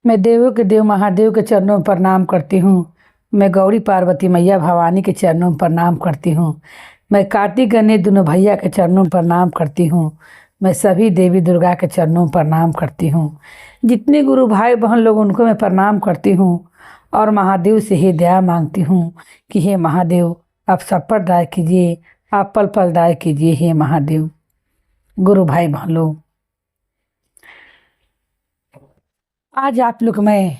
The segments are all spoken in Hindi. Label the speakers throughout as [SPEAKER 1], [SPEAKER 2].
[SPEAKER 1] मैं देवों के देव महादेव के चरणों में प्रणाम करती हूँ। मैं गौरी पार्वती मैया भवानी के चरणों में प्रणाम करती हूँ। मैं कार्तिक गणेश दोनों भैया के चरणों में प्रणाम करती हूँ। मैं सभी देवी दुर्गा के चरणों में प्रणाम करती हूँ। जितने गुरु भाई बहन लोग उनको मैं प्रणाम करती हूँ और महादेव से ही दया मांगती हूँ कि हे महादेव आप सब पर दया कीजिए, आप पल पल दया कीजिए हे महादेव। गुरु भाई बहन लोग, आज आप लोग मैं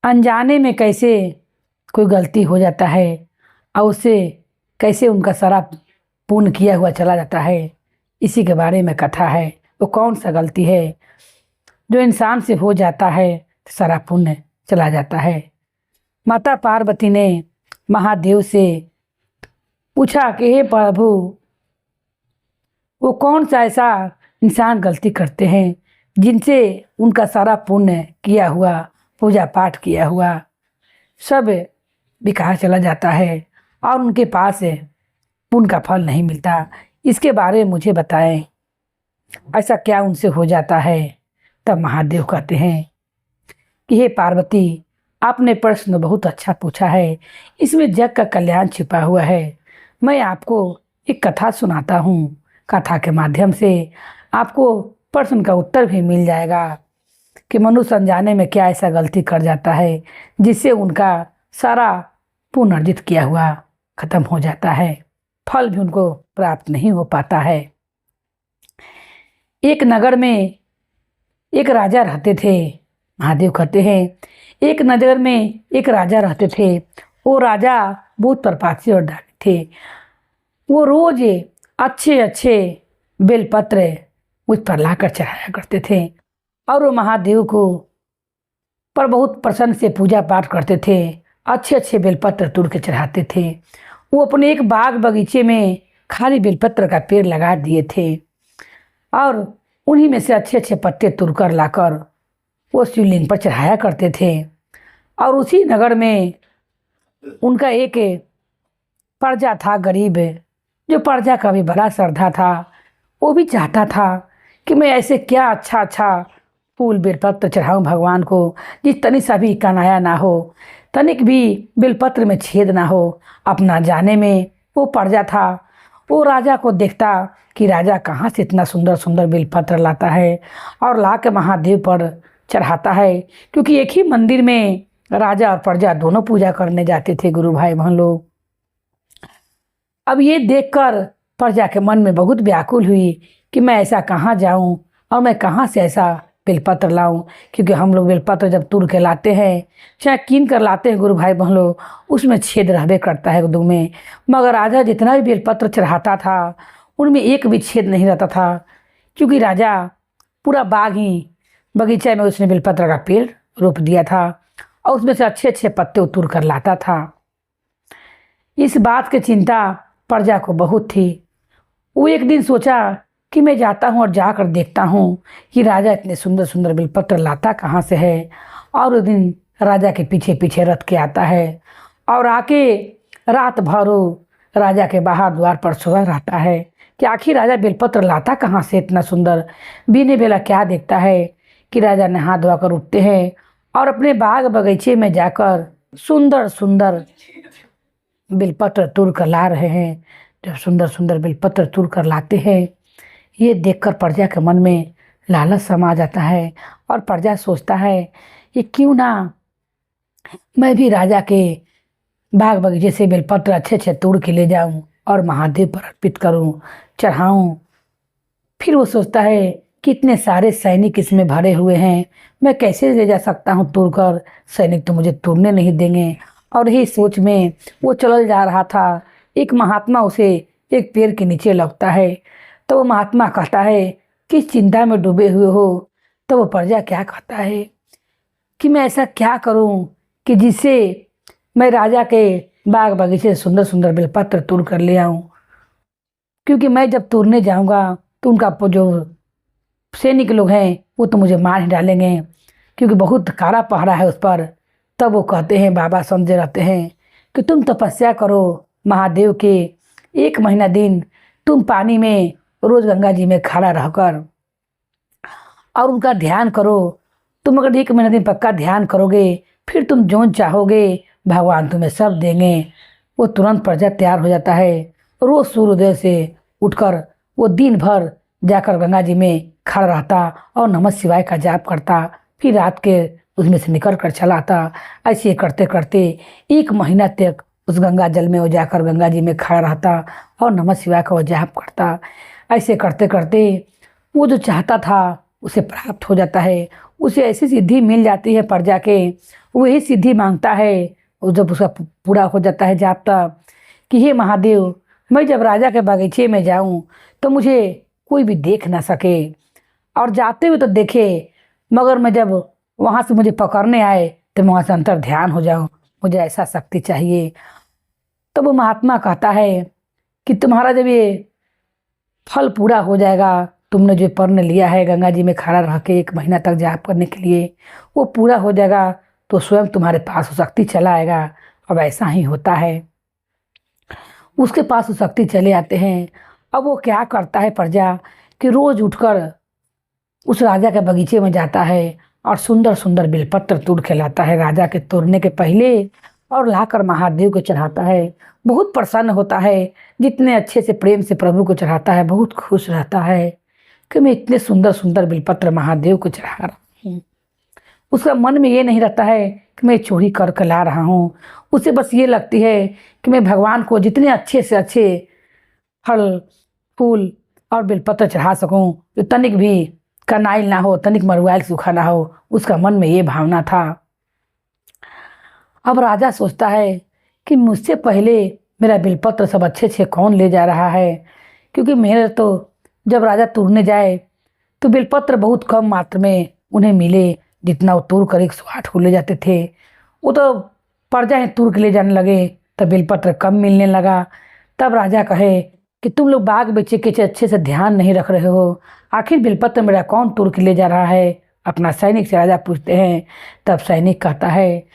[SPEAKER 1] अनजाने में कैसे कोई गलती हो जाता है और उससे कैसे उनका सारा पुण्य किया हुआ चला जाता है, इसी के बारे में कथा है। वो कौन सा गलती है जो इंसान से हो जाता है तो सारा पुण्य चला जाता है। माता पार्वती ने महादेव से पूछा कि हे प्रभु, वो कौन सा ऐसा इंसान गलती करते हैं जिनसे उनका सारा पुण्य किया हुआ, पूजा पाठ किया हुआ सब बेकार चला जाता है और उनके पास पुण्य का फल नहीं मिलता। इसके बारे में मुझे बताएं, ऐसा क्या उनसे हो जाता है। तब महादेव कहते हैं कि हे पार्वती, आपने प्रश्न बहुत अच्छा पूछा है, इसमें जग का कल्याण छिपा हुआ है। मैं आपको एक कथा सुनाता हूँ। कथा के माध्यम से आपको प्रश्न का उत्तर भी मिल जाएगा कि मनुष्य अनजाने में क्या ऐसा गलती कर जाता है जिससे उनका सारा पुण्य अर्जित किया हुआ खत्म हो जाता है, फल भी उनको प्राप्त नहीं हो पाता है। एक नगर में एक राजा रहते थे। महादेव कहते हैं एक नगर में एक राजा रहते थे। वो राजा बहुत प्रतापी और दानी थे। वो रोज अच्छे अच्छे बेलपत्र मुझ पर लाकर चढ़ाया करते थे और वो महादेव को पर बहुत प्रसन्न से पूजा पाठ करते थे। अच्छे अच्छे बेलपत्र तोड़ के चढ़ाते थे। वो अपने एक बाग बगीचे में खाली बेलपत्र का पेड़ लगा दिए थे और उन्हीं में से अच्छे अच्छे पत्ते तोड़कर लाकर वो शिवलिंग पर चढ़ाया करते थे। और उसी नगर में उनका एक प्रजा था, गरीब, जो प्रजा का भी बड़ा श्रद्धा था। वो भी चाहता था कि मैं ऐसे क्या अच्छा अच्छा फूल बेलपत्र चढ़ाऊँ भगवान को जिस तनिक सा भी कनाया ना हो, तनिक भी बेलपत्र में छेद ना हो। अपना जाने में वो प्रजा था। वो राजा को देखता कि राजा कहाँ से इतना सुंदर सुंदर बेलपत्र लाता है और ला के महादेव पर चढ़ाता है, क्योंकि एक ही मंदिर में राजा और प्रजा दोनों पूजा करने जाते थे। गुरु भाई बहन लोग, अब ये देखकर प्रजा के मन में बहुत व्याकुल हुई कि मैं ऐसा कहाँ जाऊँ और मैं कहाँ से ऐसा बेलपत्र लाऊं, क्योंकि हम लोग बेलपत्र जब तोड़ के लाते हैं, चाहे कीन कर लाते हैं गुरु भाई बहन लोग, उसमें छेद रहबे करता है दो में। मगर राजा जितना भी बेलपत्र चढ़ाता था उनमें एक भी छेद नहीं रहता था, क्योंकि राजा पूरा बाग ही बगीचे में उसने बेलपत्र का पेड़ रोप दिया था और उसमें से अच्छे अच्छे पत्ते उतोड़ कर लाता था। इस बात की चिंता प्रजा को बहुत थी। वो एक दिन सोचा कि मैं जाता हूँ और जाकर देखता हूँ कि राजा इतने सुंदर सुंदर बेलपत्र लाता कहाँ से है। और उस दिन राजा के पीछे पीछे रथ के आता है और आके रात भर राजा के बाहर द्वार पर सोया रहता है कि आखिर राजा बेलपत्र लाता कहाँ से इतना सुंदर। बीने बेला क्या देखता है कि राजा नहा धोआ कर उठते हैं और अपने बाग बगीचे में जाकर सुंदर सुंदर बेलपत्र तोड़ कर ला रहे हैं। जब सुंदर सुंदर बेलपत्र तोड़ कर लाते हैं, ये देखकर प्रजा के मन में लालच समा जाता है और प्रजा सोचता है ये क्यों ना मैं भी राजा के बाग बगीचे से बेलपत्र अच्छे अच्छे तोड़ के ले जाऊं और महादेव पर अर्पित करूं, चढ़ाऊं। फिर वो सोचता है कि इतने सारे सैनिक इसमें भरे हुए हैं, मैं कैसे ले जा सकता हूं तोड़कर, सैनिक तो मुझे तोड़ने नहीं देंगे। और यही सोच में वो चल जा रहा था। एक महात्मा उसे एक पेड़ के नीचे लगता है। तो वो महात्मा कहता है किस चिंता में डूबे हुए हो। तो वो प्रजा क्या कहता है कि मैं ऐसा क्या करूं कि जिससे मैं राजा के बाग बगीचे से सुंदर सुंदर बेलपत्र तोड़ कर ले आऊं, क्योंकि मैं जब तोड़ने जाऊंगा तो उनका जो सैनिक लोग हैं वो तो मुझे मार ही डालेंगे, क्योंकि बहुत काला पहरा है उस पर। तब वो कहते हैं, बाबा समझे रहते हैं कि तुम तपस्या करो महादेव के, 1 महीना दिन तुम पानी में रोज गंगा जी में खड़ा रहकर और उनका ध्यान करो तुम अगर 1 महीना दिन पक्का ध्यान करोगे, फिर तुम जो चाहोगे भगवान तुम्हें सब देंगे। वो तुरंत प्रजा तैयार हो जाता है। रोज सूर्योदय से उठकर वो दिन भर जाकर गंगा जी में खड़ा रहता और नमः शिवाय का जाप करता। फिर रात के उसमें से निकल कर चला आता। ऐसे करते करते 1 महीना तक उस गंगा जल में वो जाकर गंगा जी में खड़ा रहता और नमः शिवाय का वो जाप करता। ऐसे करते करते वो जो चाहता था उसे प्राप्त हो जाता है। उसे ऐसी सिद्धि मिल जाती है प्रजा के, वही सिद्धि मांगता है। और जब उसका पूरा हो जाता है जाप तब कि हे महादेव, मैं जब राजा के बगीचे में जाऊं तो मुझे कोई भी देख ना सके, और जाते हुए तो देखे, मगर मैं जब वहाँ से मुझे पकड़ने आए तो मैं वहाँ से अंतर ध्यान हो जाऊं। मुझे ऐसा शक्ति चाहिए। तो वो महात्मा कहता है कि तुम्हारा जब ये फल पूरा हो जाएगा, तुमने जो पर्ण लिया है गंगा जी में खड़ा रह के 1 महीना तक जाप करने के लिए, वो पूरा हो जाएगा तो स्वयं तुम्हारे पास वो शक्ति चला आएगा। अब ऐसा ही होता है। उसके पास वो शक्ति चले आते हैं। अब वो क्या करता है प्रजा कि रोज उठकर उस राजा के बगीचे में जाता है और सुंदर सुंदर बेलपत्र तोड़ के लाता है राजा के तोड़ने के पहले, और लाकर महादेव को चढ़ाता है। बहुत प्रसन्न होता है। जितने अच्छे से प्रेम से प्रभु को चढ़ाता है, बहुत खुश रहता है कि मैं इतने सुंदर सुंदर बेलपत्र महादेव को चढ़ा रहा हूँ। उसका मन में ये नहीं रहता है कि मैं चोरी कर ला रहा हूँ। उसे बस ये लगती है कि मैं भगवान को जितने अच्छे से अच्छे फल फूल और बेलपत्र चढ़ा सकूं, जो तनिक भी कनाइल ना हो, तनिक मरुआइल सूखा ना हो। उसका मन में ये भावना था। अब राजा सोचता है कि मुझसे पहले मेरा बेलपत्र सब अच्छे अच्छे कौन ले जा रहा है, क्योंकि मेरे तो जब राजा तोड़ने जाए तो बेलपत्र बहुत कम मात्रा में उन्हें मिले। जितना वो तोड़ कर 108 को ले जाते थे, वो तो प्रजा ही तोड़ के ले जाने लगे, तब बेलपत्र कम मिलने लगा। तब राजा कहे कि तुम लोग बाग बच्चे के अच्छे से ध्यान नहीं रख रहे हो, आखिर बेलपत्र मेरा कौन तोड़ के ले जा रहा है। अपना सैनिक से राजा पूछते हैं। तब सैनिक कहता है,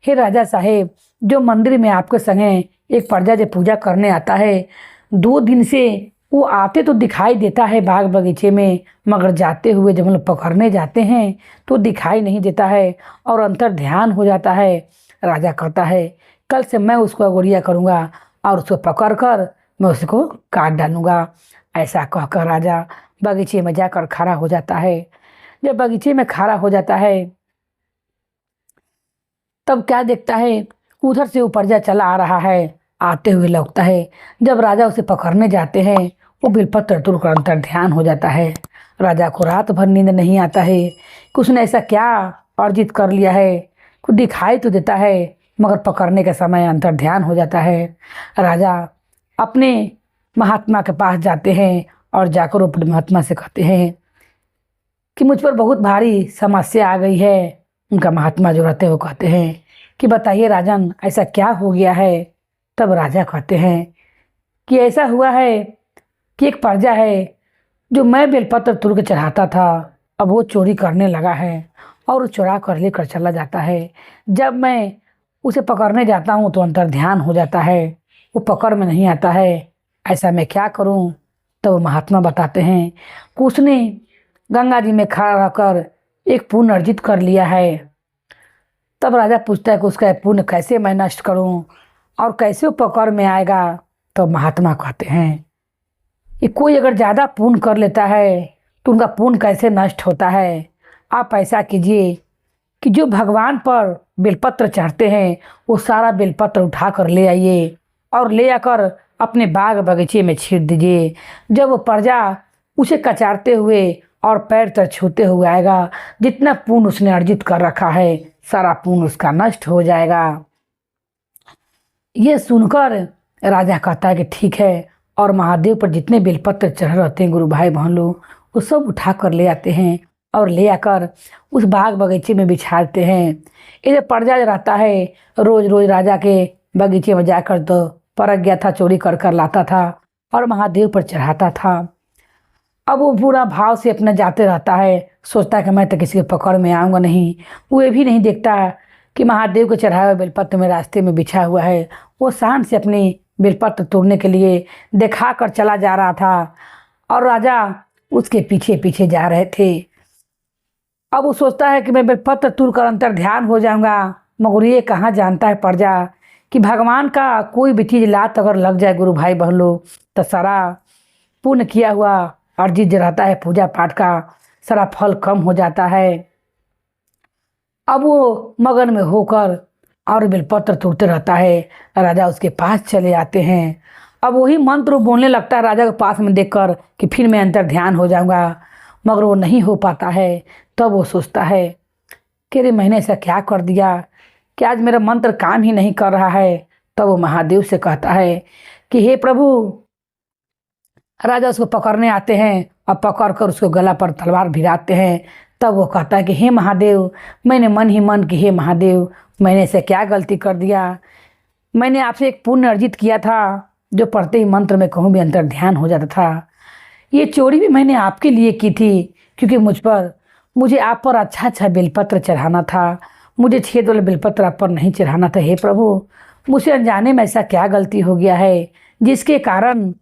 [SPEAKER 1] हे राजा साहेब, जो मंदिर में आपके संगे एक प्रजा जो पूजा करने आता है, 2 दिन से वो आते तो दिखाई देता है बाग बगीचे में, मगर जाते हुए जब हम लोग पकड़ने जाते हैं तो दिखाई नहीं देता है और अंतर ध्यान हो जाता है। राजा कहता है, कल से मैं उसको अगोरिया करूँगा और उसको पकड़ कर मैं उसको काट डालूँगा। ऐसा कहकर राजा बगीचे में जाकर खड़ा हो जाता है। जब बगीचे में खड़ा हो जाता है तब क्या देखता है, उधर से वो प्रजा चला आ रहा है, आते हुए लगता है। जब राजा उसे पकड़ने जाते हैं, वो बेलपत्र तोड़कर अंतर ध्यान हो जाता है। राजा को रात भर नींद नहीं आता है कि उसने ऐसा क्या अर्जित कर लिया है। कुछ दिखाई तो देता है, मगर पकड़ने के समय अंतर ध्यान हो जाता है। राजा अपने महात्मा के पास जाते हैं और जाकर अपने महात्मा से कहते हैं कि मुझ पर बहुत भारी समस्या आ गई है। उनका महात्मा जो रहते हैं वो कहते हैं कि बताइए राजन, ऐसा क्या हो गया है। तब राजा कहते हैं कि ऐसा हुआ है कि एक प्रजा है जो मैं बेलपत्र तोड़ के चढ़ाता था, अब वो चोरी करने लगा है और वो चुरा कर लेकर चला जाता है। जब मैं उसे पकड़ने जाता हूँ तो अंतर ध्यान हो जाता है, वो पकड़ में नहीं आता है। ऐसा मैं क्या करूँ। तब वो महात्मा बताते हैं कि उसने गंगा जी में खड़ा रहकर एक पुण्य अर्जित कर लिया है। तब राजा पूछता है कि उसका पुण्य कैसे मैं नष्ट करूं और कैसे वो पकड़ में आएगा। तो महात्मा कहते हैं कि कोई अगर ज़्यादा पुण्य कर लेता है तो उनका पुण्य कैसे नष्ट होता है। आप ऐसा कीजिए कि जो भगवान पर बेलपत्र चढ़ते हैं वो सारा बेलपत्र उठा कर ले आइए और ले आकर अपने बाग बगीचे में छीट दीजिए। जब वो प्रजा उसे कचारते हुए और पैर तक छूते हुए आएगा, जितना पुण्य उसने अर्जित कर रखा है सारा पुण्य उसका नष्ट हो जाएगा। ये सुनकर राजा कहता है कि ठीक है, और महादेव पर जितने बेलपत्र चढ़ रहते हैं गुरु भाई बहन लोग, वो सब उठा कर ले आते हैं और ले आकर उस बाग बगीचे में बिछाते हैं। इधर प्रजा रहता है, रोज रोज राजा के बगीचे में जाकर तो परख गया था, चोरी कर कर लाता था और महादेव पर चढ़ाता था। अब वो पूरा भाव से अपना जाते रहता है, सोचता है कि मैं तो किसी के पकड़ में आऊँगा नहीं। वो ये भी नहीं देखता कि महादेव को चढ़ाया हुआ बेलपत्र में रास्ते में बिछा हुआ है। वो शान से अपनी बेलपत्र तोड़ने के लिए दिखा कर चला जा रहा था और राजा उसके पीछे पीछे जा रहे थे। अब वो सोचता है कि मैं बेलपत्र तोड़ कर अंतर ध्यान हो जाऊंगा, मगर ये कहाँ जानता है प्रजा कि भगवान का कोई भी चीज़ लात अगर लग जाए गुरु भाई बहन लोग, तो सारा पुण्य किया हुआ अर्जित जो रहता है पूजा पाठ का सारा फल कम हो जाता है। अब वो मगन में होकर और बेलपत्र तोड़ते रहता है। राजा उसके पास चले आते हैं। अब वही मंत्र वो बोलने लगता है राजा के पास में देखकर कि फिर मैं अंतर ध्यान हो जाऊंगा, मगर वो नहीं हो पाता है। तब वो सोचता है कि अरे मैंने ऐसा क्या कर दिया कि आज मेरा मंत्र काम ही नहीं कर रहा है। तब वो महादेव से कहता है कि हे प्रभु। राजा उसको पकड़ने आते हैं और पकड़ कर उसको गला पर तलवार भिड़ाते हैं। तब वो कहता है कि हे महादेव, मैंने मन ही मन कि हे महादेव, मैंने ऐसे क्या गलती कर दिया। मैंने आपसे एक पुण्य अर्जित किया था जो पढ़ते ही मंत्र में कहूँ भी अंतर ध्यान हो जाता था। ये चोरी भी मैंने आपके लिए की थी, क्योंकि मुझे आप पर अच्छा अच्छा बेलपत्र चढ़ाना था। मुझे 6 वाले बेलपत्र आप पर नहीं चढ़ाना था। हे प्रभु, मुझसे अनजाने में ऐसा क्या गलती हो गया है जिसके कारण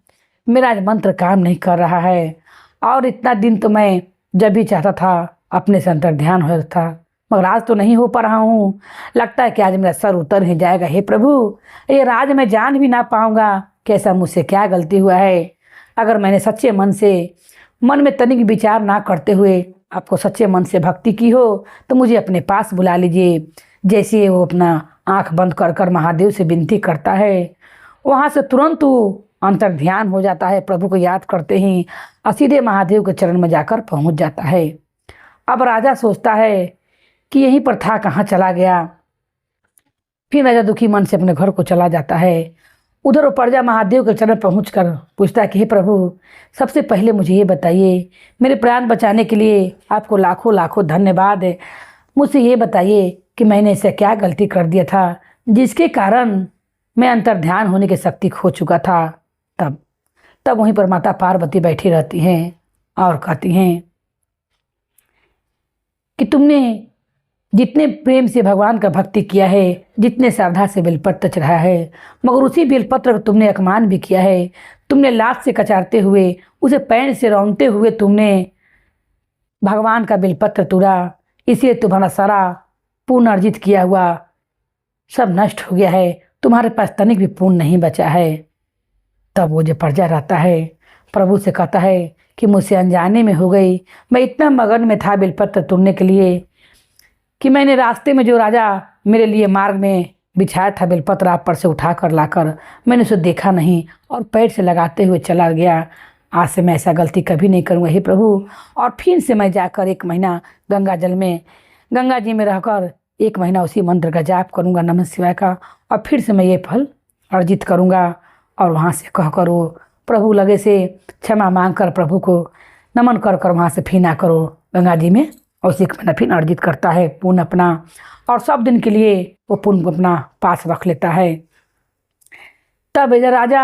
[SPEAKER 1] मेरा आज मंत्र काम नहीं कर रहा है। और इतना दिन तो मैं जब भी चाहता था अपने से अंतर ध्यान हो जाता था, मगर आज तो नहीं हो पा रहा हूँ। लगता है कि आज मेरा सर उतर ही जाएगा। हे प्रभु, ये राज मैं जान भी ना पाऊँगा कैसा मुझसे क्या गलती हुआ है। अगर मैंने सच्चे मन में तनिक विचार ना करते हुए आपको सच्चे मन से भक्ति की हो तो मुझे अपने पास बुला लीजिए। जैसे वो अपना आंख बंद कर कर महादेव से विनती करता है, वहाँ से तुरंत वो अंतर ध्यान हो जाता है। प्रभु को याद करते ही सीधे महादेव के चरण में जाकर पहुँच जाता है। अब राजा सोचता है कि यही पर था, कहाँ चला गया। फिर राजा दुखी मन से अपने घर को चला जाता है। उधर वो प्रजा महादेव के चरण पहुँच कर पूछता है कि हे प्रभु, सबसे पहले मुझे ये बताइए, मेरे प्राण बचाने के लिए आपको लाखों लाखों धन्यवाद है। मुझसे ये बताइए कि मैंने ऐसा क्या गलती कर दिया था जिसके कारण मैं अंतर ध्यान होने की शक्ति खो चुका था। तब वहीं पर माता पार्वती बैठी रहती हैं और कहती हैं कि तुमने जितने प्रेम से भगवान का भक्ति किया है, जितने श्रद्धा से बेलपत्र चढ़ाया है, मगर उसी बेलपत्र को तुमने अपमान भी किया है। तुमने लात से कचारते हुए, उसे पैर से रौंदते हुए तुमने भगवान का बेलपत्र तोड़ा। इसलिए तुम्हारा सारा पुण्य अर्जित किया हुआ सब नष्ट हो गया है। तुम्हारे पास तनिक भी पुण्य नहीं बचा है। तब वो जो प्रजा रहता है प्रभु से कहता है कि मुझसे अनजाने में हो गई। मैं इतना मगन में था बेलपत्र तोड़ने के लिए कि मैंने रास्ते में जो राजा मेरे लिए मार्ग में बिछाया था बेलपत्र आप पर से उठा कर लाकर, मैंने उसे देखा नहीं और पैर से लगाते हुए चला गया। आज से मैं ऐसा गलती कभी नहीं करूँगा हे प्रभु। और फिर से मैं जाकर 1 महीना गंगा जी में रहकर 1 महीना उसी मंत्र का जाप करूँगा, नमः शिवाय का, और फिर से मैं ये फल अर्जित करूँगा। और वहाँ से कह कर वो प्रभु लगे से क्षमा मांग कर प्रभु को नमन कर कर वहाँ से फिर आ करो गंगा जी में, और उसी महीना फिर अर्जित करता है पुण्य अपना, और सब दिन के लिए वो पुण्य अपना पास रख लेता है। तब इधर राजा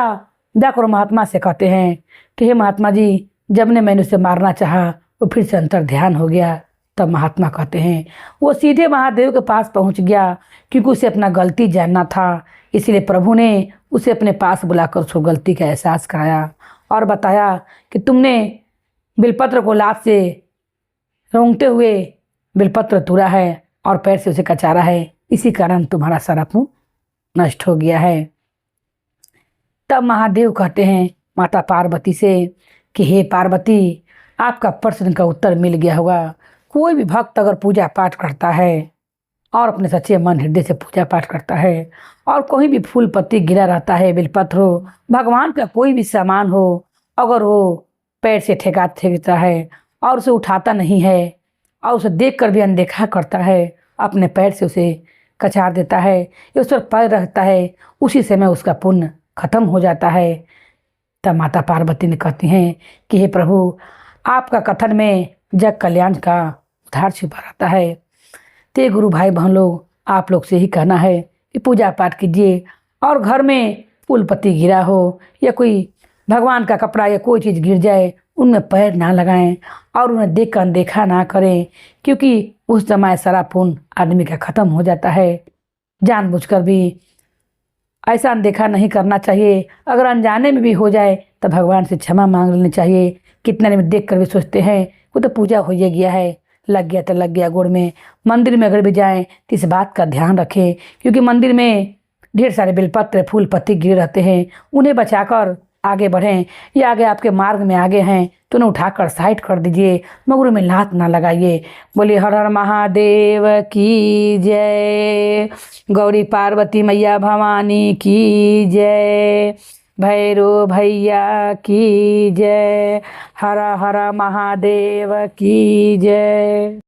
[SPEAKER 1] जाकर महात्मा से कहते हैं कि हे महात्मा जी, जब ने मैंने उसे मारना चाहा वो फिर से अंतर ध्यान हो गया। तब महात्मा कहते हैं वो सीधे महादेव के पास पहुंच गया, क्योंकि उसे अपना गलती जानना था। इसलिए प्रभु ने उसे अपने पास बुलाकर उसको गलती का एहसास कराया और बताया कि तुमने बेलपत्र को लात से रोंगते हुए बेलपत्र तोड़ा है और पैर से उसे कचारा है, इसी कारण तुम्हारा सारा पुण्य नष्ट हो गया है। तब महादेव कहते हैं माता पार्वती से कि हे पार्वती, आपका प्रश्न का उत्तर मिल गया होगा। कोई भी भक्त अगर पूजा पाठ करता है और अपने सच्चे मन हृदय से पूजा पाठ करता है, और कोई भी फूल पत्ती गिरा रहता है, बेलपत्र हो, भगवान का कोई भी सामान हो, अगर वो पैर से ठेकता है और उसे उठाता नहीं है और उसे देख कर भी अनदेखा करता है, अपने पैर से उसे कचार देता है या उस पर पैर रखता है, उसी समय उसका पुण्य खत्म हो जाता है। तब माता पार्वती ने कहती हैं कि हे प्रभु, आपका कथन में जग कल्याण का उद्धार छिपा रहता है। ते गुरु भाई बहन लोग, आप लोग से ही कहना है कि पूजा पाठ कीजिए, और घर में फूल पत्ती गिरा हो या कोई भगवान का कपड़ा या कोई चीज़ गिर जाए, उनमें पैर ना लगाएं और उन्हें देख कर अनदेखा ना करें, क्योंकि उस समय सारा पुण्य आदमी का ख़त्म हो जाता है। जानबूझकर भी ऐसा अनदेखा नहीं करना चाहिए। अगर अनजाने में भी हो जाए तो भगवान से क्षमा मांग लेनी चाहिए। कितने में देख कर भी सोचते हैं वो तो पूजा हो ही गया है, लग गया तो लग गया गोड़ में। मंदिर में अगर भी जाएं तो इस बात का ध्यान रखें, क्योंकि मंदिर में ढेर सारे बेलपत्र फूल पत्ती गिरे रहते हैं, उन्हें बचाकर आगे बढ़ें। या आगे आपके मार्ग में आगे हैं तो उन्हें उठाकर साइड कर दीजिए, मगर में लात ना लगाइए। बोलिए हर हर महादेव की जय, गौरी पार्वती मैया भवानी की जय, भैरो भैया की जय, हर हर महादेव की जय।